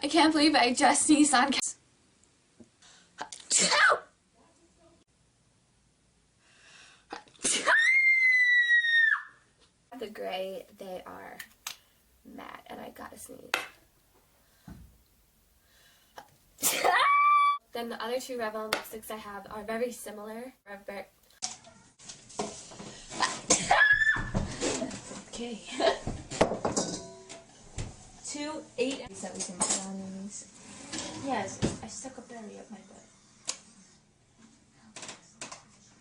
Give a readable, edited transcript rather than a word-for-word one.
I can't believe I just sneezed on the gray, they are matte, and I gotta sneeze. Then the other two Revlon lipsticks I have are very similar. Okay. 2, 8 that we can put on these. Yes, I stuck a berry up my butt.